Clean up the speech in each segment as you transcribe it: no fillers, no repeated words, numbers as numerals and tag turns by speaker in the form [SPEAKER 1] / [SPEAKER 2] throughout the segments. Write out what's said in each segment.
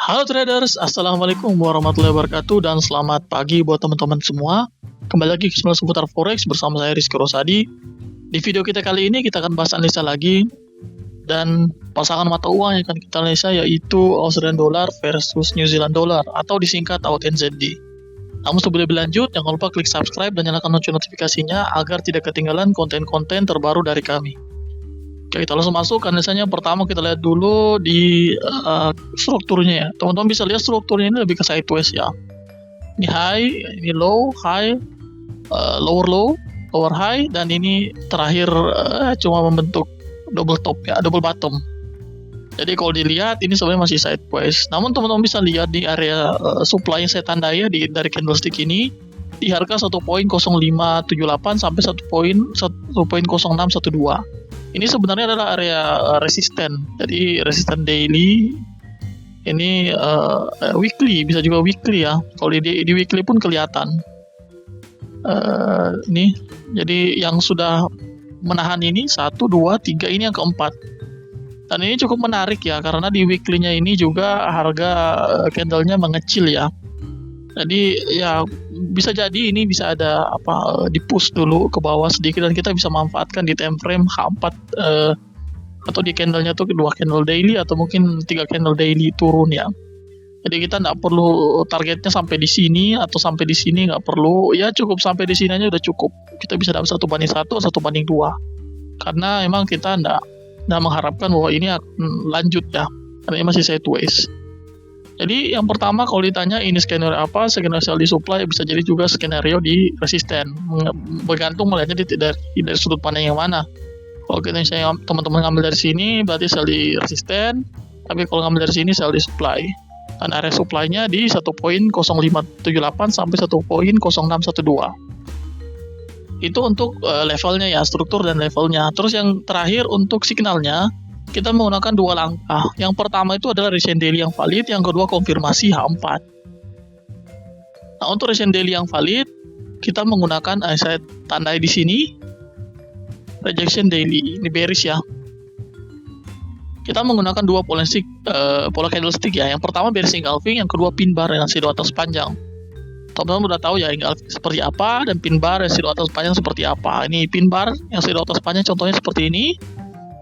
[SPEAKER 1] Halo traders, Assalamualaikum warahmatullahi wabarakatuh dan selamat pagi buat teman-teman semua. Kembali lagi ke channel seputar Forex bersama saya Rizky Rosadi. Di video kita kali ini kita akan bahas analisa lagi dan pasangan mata uang yang akan kita analisa yaitu Australian Dollar versus New Zealand Dollar atau disingkat AUD/NZD. Namun sebelum lebih lanjut, jangan lupa klik subscribe dan nyalakan lonceng notifikasinya agar tidak ketinggalan konten-konten terbaru dari kami. Oke, kita langsung masuk. Analisanya pertama kita lihat dulu di strukturnya ya. Teman-teman bisa lihat strukturnya ini lebih ke sideways ya. Ini high, ini low, high, lower low, lower high, dan ini terakhir cuma membentuk double top ya, double bottom. Jadi kalau dilihat ini sebenarnya masih sideways. Namun teman-teman bisa lihat di area supply yang saya tandai ya dari candlestick ini di harga 1.0578 sampai 1.0612. Ini sebenarnya adalah area resisten. Jadi resisten daily ini weekly, bisa juga weekly ya. Kalau di weekly pun kelihatan. Ini jadi yang sudah menahan ini 1, 2, 3, ini yang keempat. Dan ini cukup menarik ya karena di weekly-nya ini juga harga candle-nya mengecil ya. Jadi ya bisa jadi ini bisa ada di push dulu ke bawah sedikit dan kita bisa manfaatkan di time frame H4 atau di candlenya tuh 2 candle daily atau mungkin 3 candle daily turun ya. Jadi kita nggak perlu targetnya sampai di sini atau sampai di sini, nggak perlu ya, cukup sampai di sini aja udah cukup. Kita bisa dapat 1/1 atau 1/2 karena emang kita nggak mengharapkan bahwa ini akan lanjut ya karena ini masih sideways. Jadi yang pertama kalau ditanya ini skenario apa, skenario sell di supply, bisa jadi juga skenario di resisten, bergantung melihatnya dari sudut pandang yang mana. Kalau misalnya teman-teman ngambil dari sini berarti sell di resisten, tapi kalau ngambil dari sini sell di supply. Dan area supply-nya di 1.0578 sampai 1.0612. Itu untuk levelnya ya, struktur dan levelnya. Terus yang terakhir untuk signalnya, kita menggunakan 2 langkah. Yang pertama itu adalah recent daily yang valid, yang kedua konfirmasi H4. Nah, untuk recent daily yang valid, kita menggunakan saya tandai di sini rejection daily, ini bearish ya. Kita menggunakan 2 pola candlestick ya. Yang pertama bearish engulfing, yang kedua pin bar dengan shadow atas panjang. Teman-teman udah tahu ya engulfing seperti apa dan pin bar dan shadow atas panjang seperti apa. Ini pin bar yang shadow atas panjang contohnya seperti ini.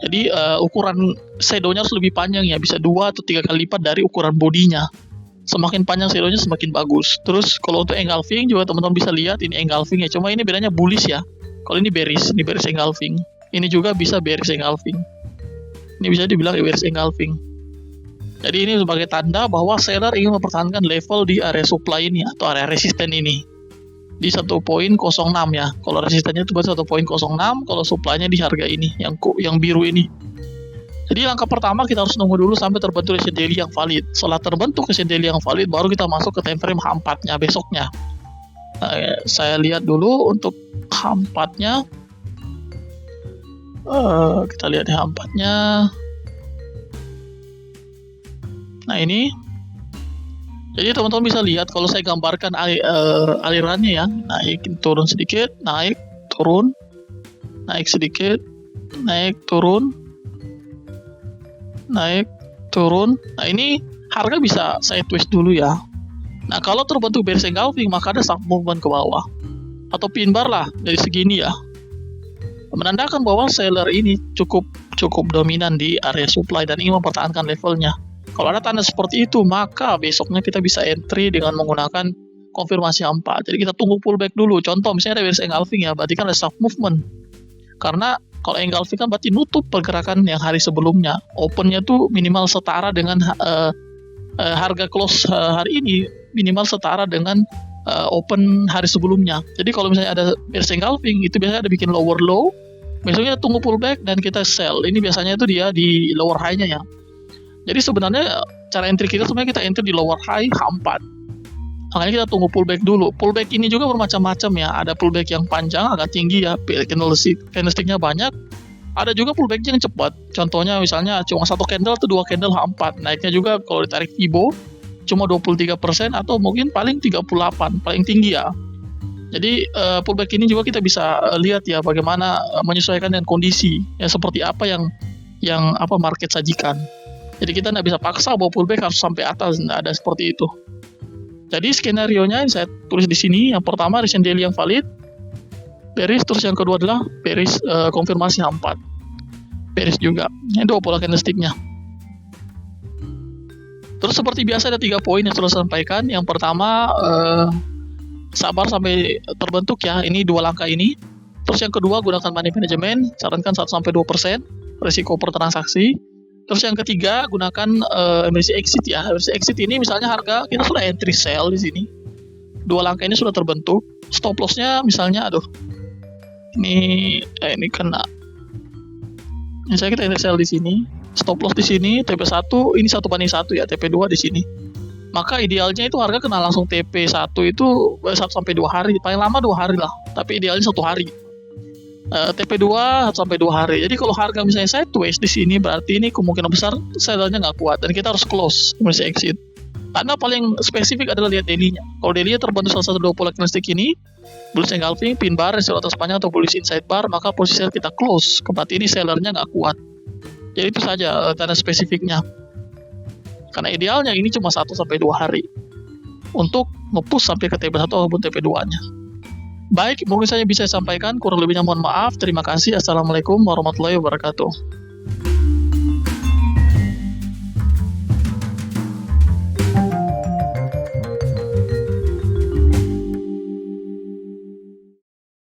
[SPEAKER 1] Jadi ukuran shadow-nya harus lebih panjang ya, bisa 2 atau 3 kali lipat dari ukuran bodinya. Semakin panjang shadow-nya semakin bagus. Terus kalau untuk engulfing juga teman-teman bisa lihat ini engulfing ya, cuma ini bedanya bullish ya. Kalau ini bearish engulfing. Ini juga bisa bearish engulfing. Ini bisa dibilang bearish engulfing. Jadi ini sebagai tanda bahwa seller ingin mempertahankan level di area supply ini atau area resisten ini di 1.06 ya. Kalau resistennya itu berarti 1.06, kalau supply-nya di harga ini yang biru ini. Jadi langkah pertama kita harus nunggu dulu sampai terbentuk recent daily yang valid. Setelah terbentuk recent daily yang valid baru kita masuk ke time frame H4-nya besoknya. Nah, saya lihat dulu untuk H4-nya. Kita lihat H4-nya. Nah, ini jadi teman-teman bisa lihat kalau saya gambarkan alirannya ya, naik turun sedikit, naik turun, naik sedikit, naik turun, naik turun. Nah, ini harga bisa sideways dulu ya. Nah, kalau terbentuk bearish engulfing maka ada sub movement ke bawah atau pin bar lah dari segini ya, menandakan bahwa seller ini cukup dominan di area supply dan ingin mempertahankan levelnya. Kalau ada tanda seperti itu, maka besoknya kita bisa entry dengan menggunakan konfirmasi H4. Jadi kita tunggu pullback dulu. Contoh misalnya ada bearish engulfing ya, berarti kan ada sub movement. Karena kalau engulfing kan berarti nutup pergerakan yang hari sebelumnya. Opennya tuh minimal setara dengan harga close hari ini, minimal setara dengan open hari sebelumnya. Jadi kalau misalnya ada bearish engulfing, itu biasanya ada bikin lower low. Besoknya tunggu pullback dan kita sell. Ini biasanya itu dia di lower high-nya ya. Jadi sebenarnya cara entry kita sebenarnya kita entry di lower high H4. Makanya kita tunggu pullback dulu. Pullback ini juga bermacam-macam ya. Ada pullback yang panjang agak tinggi ya, candlestick-nya banyak. Ada juga pullback yang cepat. Contohnya misalnya cuma 1 candle atau 2 candle H4. Naiknya juga kalau ditarik Fibo cuma 23% atau mungkin paling 38, paling tinggi ya. Jadi pullback ini juga kita bisa lihat ya bagaimana menyesuaikan dengan kondisi ya, seperti apa yang market sajikan. Jadi kita nggak bisa paksa bahwa pullback harus sampai atas, nggak ada seperti itu. Jadi skenario-nya saya tulis di sini. Yang pertama recent daily yang valid, bearish. Terus yang kedua adalah bearish konfirmasi H4, bearish juga. Ini dua pola candlestick-nya. Terus seperti biasa ada 3 poin yang sudah saya sampaikan. Yang pertama sabar sampai terbentuk ya, ini 2 langkah ini. Terus yang kedua gunakan money management, sarankan 1-2% risiko per transaksi. Terus yang ketiga gunakan emergency exit ya. Emergency exit ini misalnya harga kita sudah entry sell di sini. 2 langkah ini sudah terbentuk. Stop loss-nya misalnya ini kena. Misalnya kita entry sell di sini, stop loss di sini, TP1 ini 1/1 ya, TP2 di sini. Maka idealnya itu harga kena langsung TP1 itu 1-2 hari, paling lama 2 hari lah, tapi idealnya 1 hari. TP2 1-2 hari. Jadi kalau harga misalnya sideways di sini, berarti ini kemungkinan besar sellernya nggak kuat dan kita harus close, masih exit. Karena paling spesifik adalah lihat daily-nya. Kalau daily-nya terbentuk salah satu 2 pola candlestick ini, bullish engulfing, pin bar, resistance atas panjang atau bullish inside bar, maka posisi kita close. Berarti ini sellernya nggak kuat. Jadi itu saja tanda spesifiknya. Karena idealnya ini cuma 1-2 hari untuk nge-push sampai ke TP1 ataupun TP2-nya. Baik, mungkin saja bisa saya sampaikan. Kurang lebihnya mohon maaf. Terima kasih. Assalamualaikum warahmatullahi wabarakatuh.